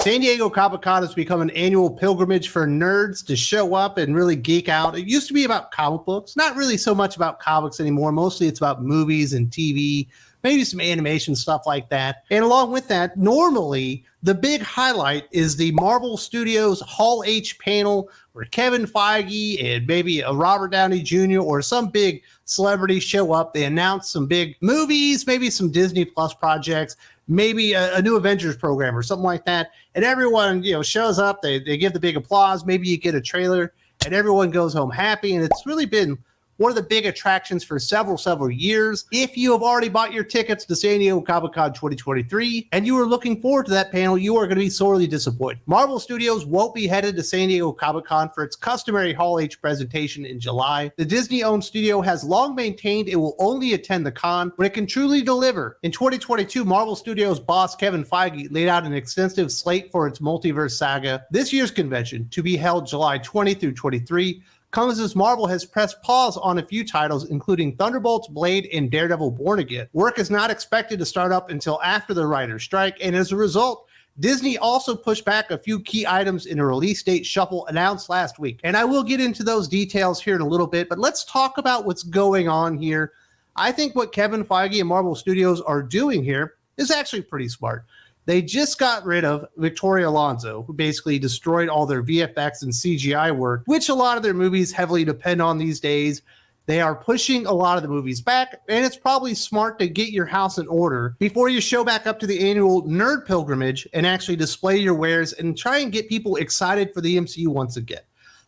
San Diego Comic-Con has become an annual pilgrimage for nerds to show up and really geek out. It used to be about comic books, not really so much about comics anymore. Mostly it's about movies and TV, maybe some animation, stuff like that. And along with that, normally the big highlight is the Marvel Studios Hall H panel where Kevin Feige and maybe a Robert Downey Jr. or some big celebrity show up. They announce some big movies, maybe some Disney Plus projects, maybe a new Avengers program or something like that. And everyone, shows up, they give the big applause. Maybe you get a trailer and everyone goes home happy. And it's really been one of the big attractions for several years. If you have already bought your tickets to San Diego Comic-Con 2023 and you are looking forward to that panel, you are going to be sorely disappointed. Marvel Studios won't be headed to San Diego Comic-Con for its customary Hall H presentation in July. The Disney-owned studio has long maintained it will only attend the con when it can truly deliver. In 2022, Marvel Studios boss Kevin Feige laid out an extensive slate for its multiverse saga. This year's convention, to be held July 20 through 23, comes as Marvel has pressed pause on a few titles, including Thunderbolts, Blade, and Daredevil Born Again. Work is not expected to start up until after the writer's strike, and as a result, Disney also pushed back a few key items in a release date shuffle announced last week. And I will get into those details here in a little bit, but let's talk about what's going on here. I think what Kevin Feige and Marvel Studios are doing here is actually pretty smart. They just got rid of Victoria Alonso, who basically destroyed all their VFX and CGI work, which a lot of their movies heavily depend on these days. They are pushing a lot of the movies back, and it's probably smart to get your house in order before you show back up to the annual nerd pilgrimage and actually display your wares and try and get people excited for the MCU once again.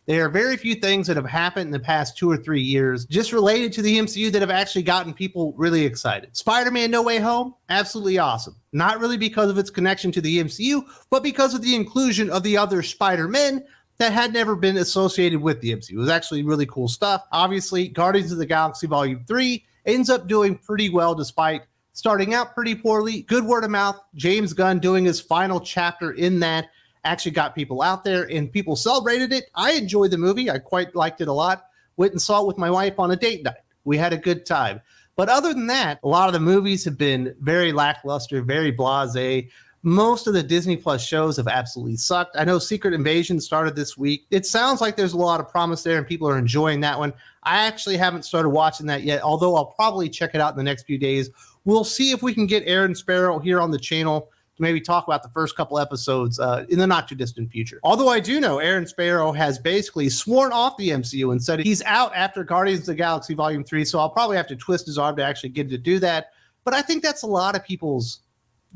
There are very few things that have happened in the past 2 or 3 years just related to the MCU that have actually gotten people really excited. Spider-Man No Way Home, absolutely awesome. Not really because of its connection to the MCU, but because of the inclusion of the other Spider-Men that had never been associated with the MCU. It was actually really cool stuff. Obviously, Guardians of the Galaxy Volume 3 ends up doing pretty well despite starting out pretty poorly. Good word of mouth. James Gunn doing his final chapter in that actually got people out there and people celebrated it. I enjoyed the movie. I quite liked it a lot. Went and saw it with my wife on a date night. We had a good time. But other than that, a lot of the movies have been very lackluster, very blasé. Most of the Disney Plus shows have absolutely sucked. I know Secret Invasion started this week. It sounds like there's a lot of promise there and people are enjoying that one. I actually haven't started watching that yet, although I'll probably check it out in the next few days. We'll see if we can get Aaron Sparrow here on the channel to maybe talk about the first couple episodes in the not too distant future. Although I do know Aaron Sparrow has basically sworn off the MCU and said he's out after Guardians of the Galaxy Volume 3, so I'll probably have to twist his arm to actually get him to do that. But I think that's a lot of people's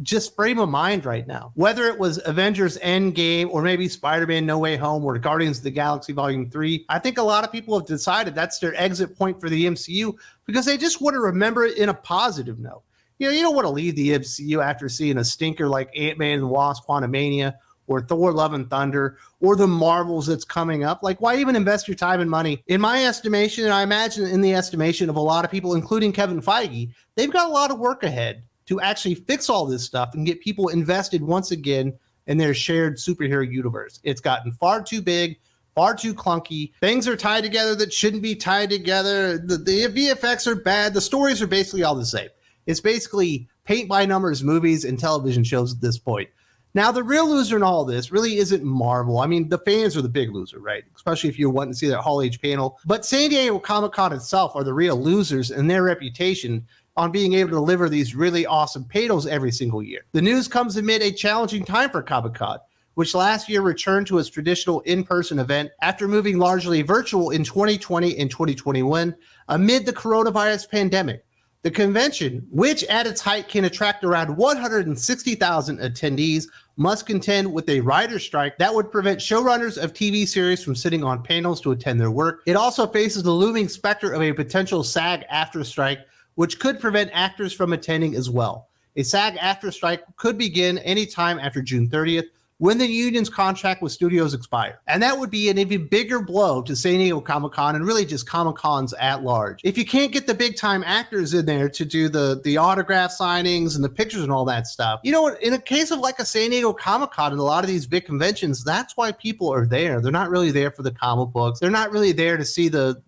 just frame of mind right now. Whether it was Avengers Endgame or maybe Spider-Man No Way Home or Guardians of the Galaxy Volume 3, I think a lot of people have decided that's their exit point for the MCU because they just want to remember it in a positive note. You don't want to leave the MCU after seeing a stinker like Ant-Man and the Wasp: Quantumania or Thor: Love and Thunder or the Marvels that's coming up. Like, why even invest your time and money? In my estimation, and I imagine in the estimation of a lot of people, including Kevin Feige, they've got a lot of work ahead to actually fix all this stuff and get people invested once again in their shared superhero universe. It's gotten far too big, far too clunky. Things are tied together that shouldn't be tied together. The VFX are bad. The stories are basically all the same. It's basically paint-by-numbers movies and television shows at this point. Now, the real loser in all of this really isn't Marvel. I mean, the fans are the big loser, right? Especially if you're wanting to see that Hall H panel. But San Diego Comic-Con itself are the real losers in their reputation on being able to deliver these really awesome panels every single year. The news comes amid a challenging time for Comic-Con, which last year returned to its traditional in-person event after moving largely virtual in 2020 and 2021 amid the coronavirus pandemic. The convention, which at its height can attract around 160,000 attendees, must contend with a writer's strike that would prevent showrunners of TV series from sitting on panels to attend their work. It also faces the looming specter of a potential SAG-AFTRA strike, which could prevent actors from attending as well. A SAG-AFTRA strike could begin anytime after June 30th, when the union's contract with studios expire. And that would be an even bigger blow to San Diego Comic-Con and really just Comic-Cons at large. If you can't get the big time actors in there to do the autograph signings and the pictures and all that stuff, in a case of like a San Diego Comic-Con and a lot of these big conventions, that's why people are there. They're not really there for the comic books. They're not really there to see the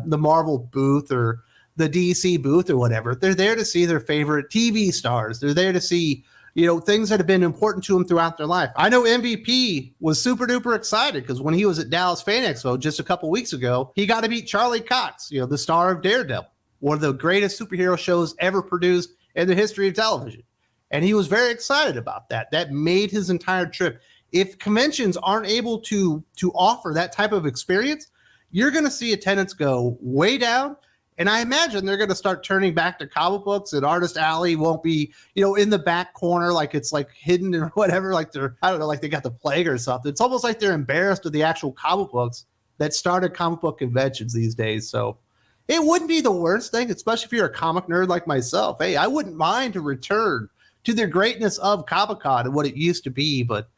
Marvel booth or the DC booth or whatever. They're there to see their favorite TV stars. They're there to see things that have been important to them throughout their life. I know MVP was super duper excited because when he was at Dallas Fan Expo just a couple weeks ago, he got to meet Charlie Cox, the star of Daredevil, one of the greatest superhero shows ever produced in the history of television. And he was very excited about that. That made his entire trip. If conventions aren't able to offer that type of experience, you're going to see attendance go way down. And I imagine they're going to start turning back to comic books, and Artist Alley won't be, in the back corner, like it's like hidden or whatever, like like they got the plague or something. It's almost like they're embarrassed of the actual comic books that started comic book conventions these days. So it wouldn't be the worst thing, especially if you're a comic nerd like myself. Hey, I wouldn't mind to return to the greatness of Comic-Con and what it used to be, but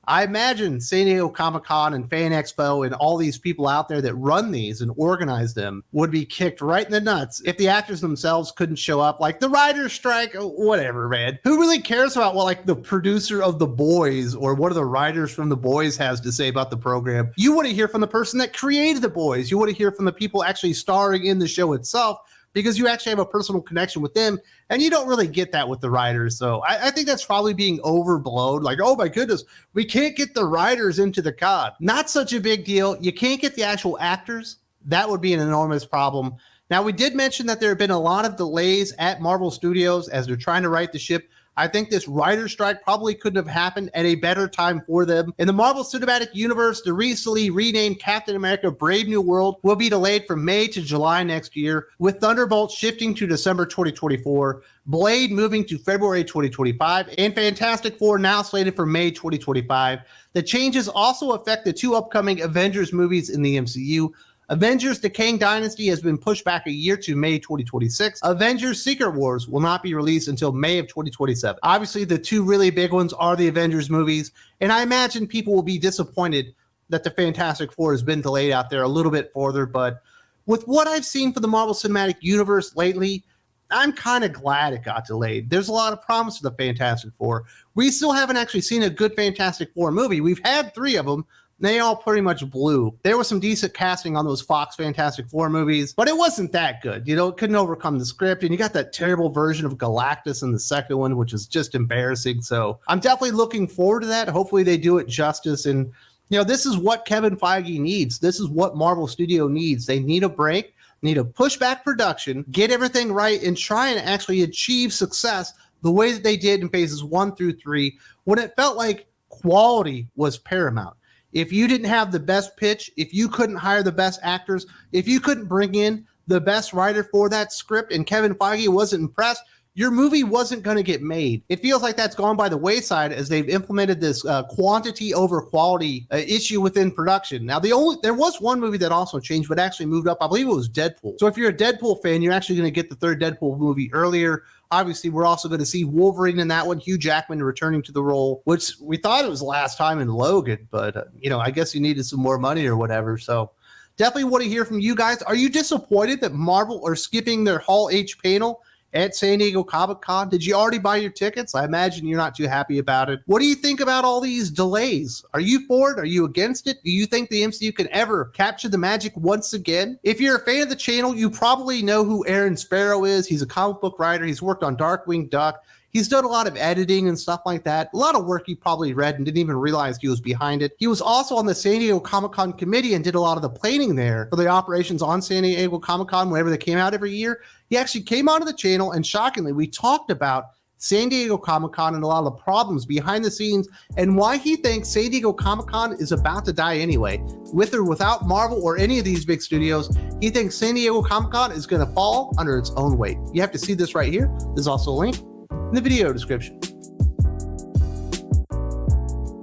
I imagine San Diego Comic-Con and Fan Expo and all these people out there that run these and organize them would be kicked right in the nuts if the actors themselves couldn't show up, like the writer's strike, whatever, man. Who really cares about what like the producer of The Boys or what are the writers from The Boys has to say about the program? You want to hear from the person that created The Boys. You want to hear from the people actually starring in the show itself, because you actually have a personal connection with them, and you don't really get that with the writers. So I think that's probably being overblown. Like, oh my goodness, we can't get the writers into the con. Not such a big deal. You can't get the actual actors. That would be an enormous problem. Now, we did mention that there have been a lot of delays at Marvel Studios as they're trying to right the ship. I think this writer's strike probably couldn't have happened at a better time for them. In the Marvel Cinematic Universe, the recently renamed Captain America Brave New World will be delayed from May to July next year, with Thunderbolt shifting to December 2024, Blade moving to February 2025, and Fantastic Four now slated for May 2025. The changes also affect the two upcoming Avengers movies in the MCU. Avengers: The Kang Dynasty has been pushed back a year to May 2026. Avengers: Secret Wars will not be released until May of 2027. Obviously, the two really big ones are the Avengers movies, and I imagine people will be disappointed that the Fantastic Four has been delayed out there a little bit further, but with what I've seen for the Marvel Cinematic Universe lately, I'm kind of glad it got delayed. There's a lot of promise to the Fantastic Four. We still haven't actually seen a good Fantastic Four movie. We've had 3 of them. They all pretty much blew. There was some decent casting on those Fox Fantastic Four movies, but it wasn't that good. It couldn't overcome the script, and you got that terrible version of Galactus in the second one, which is just embarrassing. So I'm definitely looking forward to that. Hopefully they do it justice. And, this is what Kevin Feige needs. This is what Marvel Studio needs. They need a break, need to push back production, get everything right, and try and actually achieve success the way that they did in phases 1 through 3, when it felt like quality was paramount. If you didn't have the best pitch, if you couldn't hire the best actors, if you couldn't bring in the best writer for that script and Kevin Feige wasn't impressed, your movie wasn't going to get made. It feels like that's gone by the wayside as they've implemented this quantity over quality issue within production. Now, there was one movie that also changed, but actually moved up. I believe it was Deadpool. So if you're a Deadpool fan, you're actually going to get the 3rd Deadpool movie earlier. Obviously, we're also going to see Wolverine in that one, Hugh Jackman returning to the role, which we thought it was last time in Logan, but, I guess he needed some more money or whatever. So definitely want to hear from you guys. Are you disappointed that Marvel are skipping their Hall H panel at San Diego Comic-Con? Did you already buy your tickets? I imagine you're not too happy about it. What do you think about all these delays? Are you for it? Are you against it? Do you think the MCU can ever capture the magic once again? If you're a fan of the channel, you probably know who Aaron Sparrow is. He's a comic book writer. He's worked on Darkwing Duck. He's done a lot of editing and stuff like that. A lot of work you probably read and didn't even realize he was behind it. He was also on the San Diego Comic-Con committee and did a lot of the planning there for the operations on San Diego Comic-Con whenever they came out every year. He actually came onto the channel, and shockingly, we talked about San Diego Comic-Con and a lot of the problems behind the scenes and why he thinks San Diego Comic-Con is about to die anyway. With or without Marvel or any of these big studios, he thinks San Diego Comic-Con is going to fall under its own weight. You have to see this right here. There's also a link in the video description.